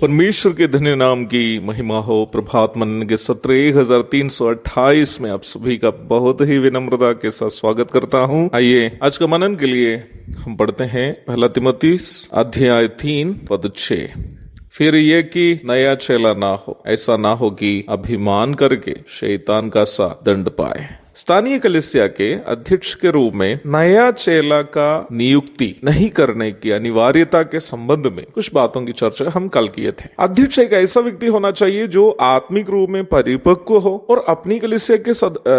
परमेश्वर के धन्य नाम की महिमा हो। प्रभात मनन के सत्र 1328 में आप सभी का बहुत ही विनम्रता के साथ स्वागत करता हूं। आइए आज का मनन के लिए हम पढ़ते हैं पहला तीमुथियुस अध्याय 3 पद 6। फिर ये कि नया चेला ना हो, ऐसा ना हो कि अभिमान करके शैतान का सा दंड पाए। स्थानीय कलीसिया के अध्यक्ष के रूप में नया चेला का नियुक्ति नहीं करने की अनिवार्यता के संबंध में कुछ बातों की चर्चा हम कल किए थे। अध्यक्ष एक ऐसा व्यक्ति होना चाहिए जो आत्मिक रूप में परिपक्व हो और अपनी कलीसिया के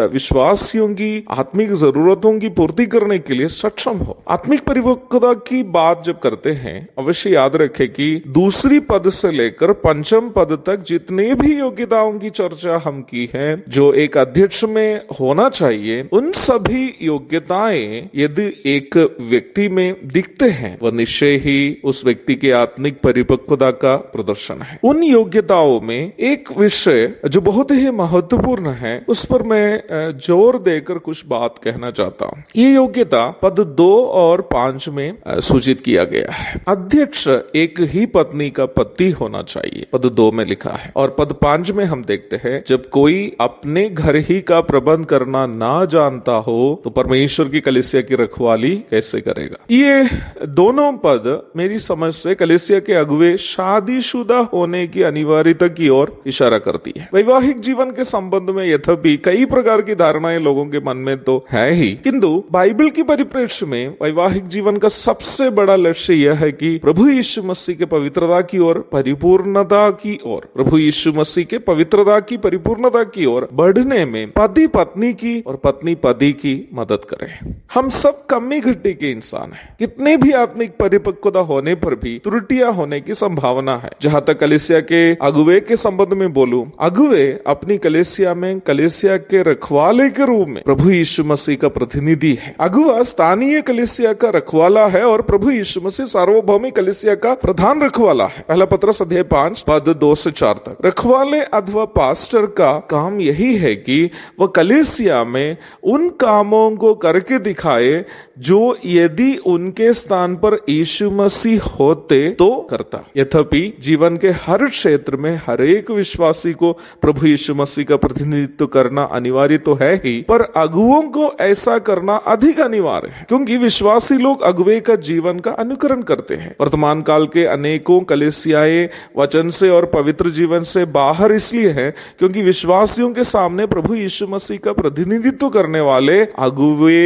विश्वासियों की आत्मिक जरूरतों की पूर्ति करने के लिए सक्षम हो। आत्मिक परिपक्वता की बात जब करते हैं अवश्य याद रखें कि दूसरी पद से लेकर पंचम पद तक जितने भी योग्यताओं की चर्चा हम की है जो एक अध्यक्ष में होना चाहिए, उन सभी योग्यताएं यदि एक व्यक्ति में दिखते हैं वह निश्चय ही उस व्यक्ति के आत्मिक परिपक्वता का प्रदर्शन है। उन योग्यताओं में एक विषय जो बहुत ही महत्वपूर्ण है उस पर मैं जोर देकर कुछ बात कहना चाहता हूं। ये योग्यता पद 2 और 5 में सूचित किया गया है। अध्यक्ष एक ही पत्नी का पति होना चाहिए, पद 2 में लिखा है। और पद 5 में हम देखते हैं जब कोई अपने घर ही का प्रबंध करना ना जानता हो तो परमेश्वर की कलीसिया की रखवाली कैसे करेगा। ये दोनों पद मेरी समझ से कलीसिया के अगुवे शादीशुदा होने की अनिवार्यता की ओर इशारा करती है। वैवाहिक जीवन के संबंध में यद्यपि कई प्रकार की धारणाएं लोगों के मन में तो है ही, किंतु बाइबल की परिप्रेक्ष्य में वैवाहिक जीवन का सबसे बड़ा लक्ष्य यह है कि प्रभु यीशु मसीह के पवित्रता की ओर परिपूर्णता की ओर प्रभु यीशु मसीह के पवित्रता की परिपूर्णता की ओर बढ़ने में पति पत्नी की और पत्नी पति की मदद करे। हम सब कमी घटी के इंसान हैं। कितने भी आत्मिक परिपक्वता होने पर भी त्रुटियां होने की संभावना है। जहां तक कलीसिया के अगुवे के संबंध में बोलूं, अगुवे अपनी कलीसिया में कलीसिया के रखवाले के रूप में प्रभु यीशु मसीह का प्रतिनिधि है। अगुवा स्थानीय कलीसिया का रखवाला है और प्रभु यीशु मसीह सार्वभौमिक कलीसिया का प्रधान रखवाला है। पहला पत्रस अध्याय 5 पद 2 से 4 तक। रखवाले अथवा पास्टर का काम यही है कि वह कलीसिया में उन कामों को करके दिखाए जो यदि उनके स्थान पर यीशु मसीह होते तो करता। यद्यपि जीवन के हर क्षेत्र में हर एक विश्वासी को प्रभु यीशु मसीह का प्रतिनिधित्व करना अनिवार्य तो है ही, पर अगुवों को ऐसा करना अधिक अनिवार्य है क्योंकि विश्वासी लोग अगुवे का जीवन का अनुकरण करते हैं। वर्तमान काल के अनेकों कलीसियाएं वचन से और पवित्र जीवन से बाहर इसलिए है क्योंकि विश्वासियों के सामने प्रभु यीशु मसीह का प्रतिनिधित्व करने वाले अगुवे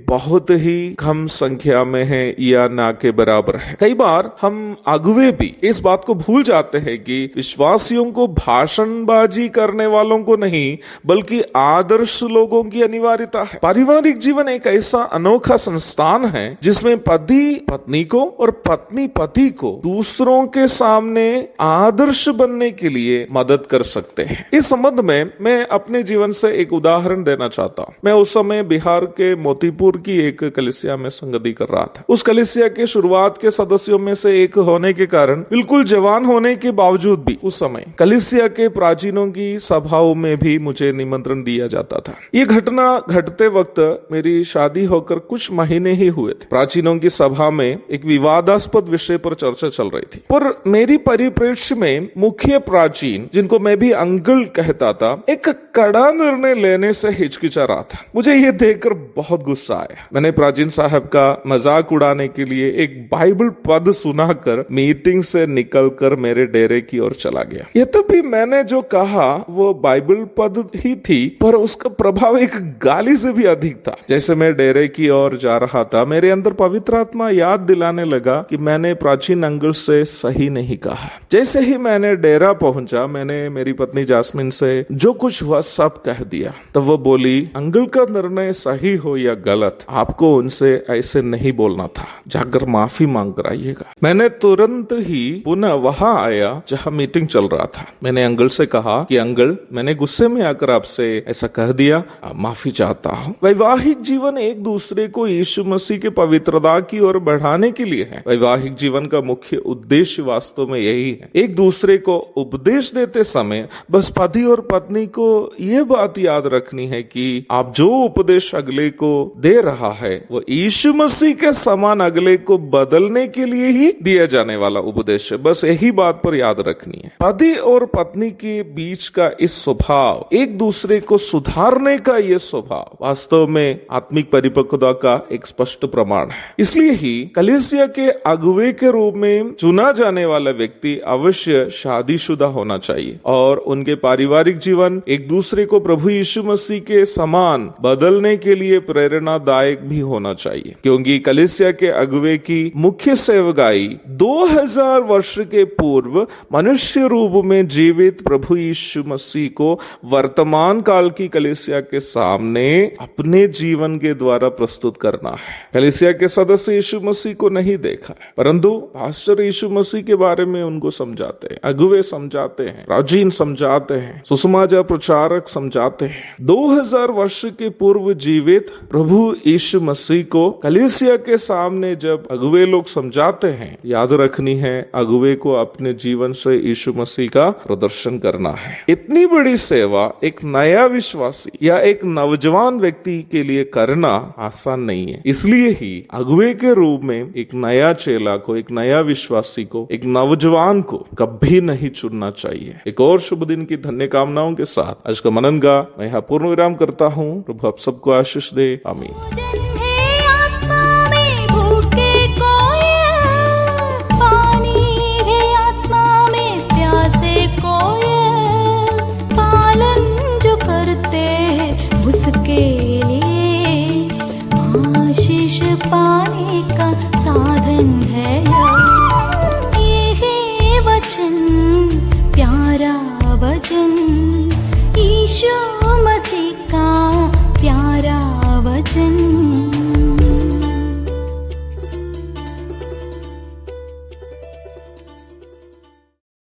बहुत ही कम संख्या में हैं या ना के बराबर है। कई बार हम अगुवे भी इस बात को भूल जाते हैं कि विश्वासियों को भाषणबाजी करने वालों को नहीं बल्कि आदर्श लोगों की अनिवार्यता है। पारिवारिक जीवन एक ऐसा अनोखा संस्थान है जिसमें पति पत्नी को और पत्नी पति को दूसरों के सामने आदर्श बनने के लिए मदद कर सकते हैं। इस संबंध में मैं अपने जीवन से एक उदाहरण देना चाहता हूं। मैं उस समय बिहार के मोतीपुर की एक कलीसिया में संगति कर रहा था। उस कलीसिया के शुरुआत के सदस्यों में से एक होने के कारण बिल्कुल जवान होने के बावजूद भी उस समय कलीसिया के प्राचीनों की सभाओं में भी मुझे निमंत्रण दिया जाता था। ये घटना घटते वक्त मेरी शादी होकर कुछ महीने ही हुए थे। प्राचीनों की सभा में एक विवादास्पद विषय पर चर्चा चल रही थी, पर मेरी परिप्रेक्ष्य में मुख्य प्राचीन, जिनको मैं भी अंकल कहता था, एक कड़ा निर्णय लेने से हिचकिचा रहा था। मुझे ये देखकर बहुत गुस्सा आया। मैंने प्राचीन साहब का मजाक उड़ाने के लिए एक बाइबल पद सुनाकर मीटिंग से निकलकर मेरे डेरे की ओर चला गया। ये तो भी मैंने जो कहा वो बाइबल पद ही थी, पर उसका प्रभाव एक गाली से भी अधिक था। जैसे मैं डेरे की ओर जा रहा था, मेरे अंदर पवित्र आत्मा याद दिलाने लगा कि मैंने प्राचीन अंकल से सही नहीं कहा। जैसे ही मैंने डेरा पहुंचा, मैंने मेरी पत्नी जास्मिन से जो कुछ हुआ सब कह दिया। तब वो बोली, अंकल का निर्णय सही हो या गलत, आपको उनसे ऐसे नहीं बोलना था, जाकर माफी मांग कर आइएगा। मैंने तुरंत ही पुनः वहां आया जहां मीटिंग चल रहा था। मैंने अंकल से कहा कि अंकल, मैंने गुस्से में आकर आपसे ऐसा कह दिया, माफी चाहता हूँ। वैवाहिक जीवन एक दूसरे को यीशु मसीह के पवित्रता की ओर बढ़ाने के लिए है। वैवाहिक जीवन का मुख्य उद्देश्य वास्तव में यही है। एक दूसरे को उपदेश देते समय बस पति और पत्नी को यह बात याद रखनी है कि आप जो उपदेश अगले को दे रहा है वो यीशु मसीह के समान अगले को बदलने के लिए ही दिया जाने वाला उपदेश है। बस यही बात पर याद रखनी है। पति और पत्नी के बीच का इस स्वभाव, एक दूसरे को सुधारने का ये स्वभाव वास्तव में आत्मिक परिपक्वता का एक स्पष्ट प्रमाण है। इसलिए ही कलीसिया के अगुवे के रूप में चुना जाने वाला व्यक्ति अवश्य शादीशुदा होना चाहिए और उनके पारिवारिक जीवन एक दूसरे को प्रभु यीशु मसीह के समान बदलने के लिए प्रेरणादायक भी होना चाहिए, क्योंकि कलीसिया के अगुवे की मुख्य सेवकाई 2000 वर्ष के पूर्व मनुष्य रूप में जीवित प्रभु यीशु मसीह को वर्तमान काल की कलीसिया के सामने अपने जीवन के द्वारा प्रस्तुत करना है। कलीसिया के सदस्य यीशु मसीह को नहीं देखा है, परंतु पास्टर यीशु मसीह के बारे में उनको समझाते हैं, अगुवे समझाते हैं, राजीन समझाते हैं, सुसमाचार प्रचारक समझाते हैं। 2000 वर्ष के पूर्व जीवित प्रभु यीशु मसीह को कलीसिया के सामने जब अगुवे लोग समझाते हैं, याद रखनी है अगुवे को अपने जीवन से यीशु मसीह का प्रदर्शन करना है। इतनी बड़ी सेवा एक नया विश्वासी या एक नौजवान व्यक्ति के लिए करना आसान नहीं है। इसलिए ही अगुवे के रूप में एक नया चेला को, एक नया विश्वासी को, एक नौजवान को कभी नहीं चुनना चाहिए। एक और शुभ दिन की धन्य कामनाओं के साथ आज का मनन का मैं यहाँ पूर्ण विराम करता हूँ। प्रभु आप सबको आशीष दे। आमीन। पाने का साधन है ये वचन, प्यारा वचन।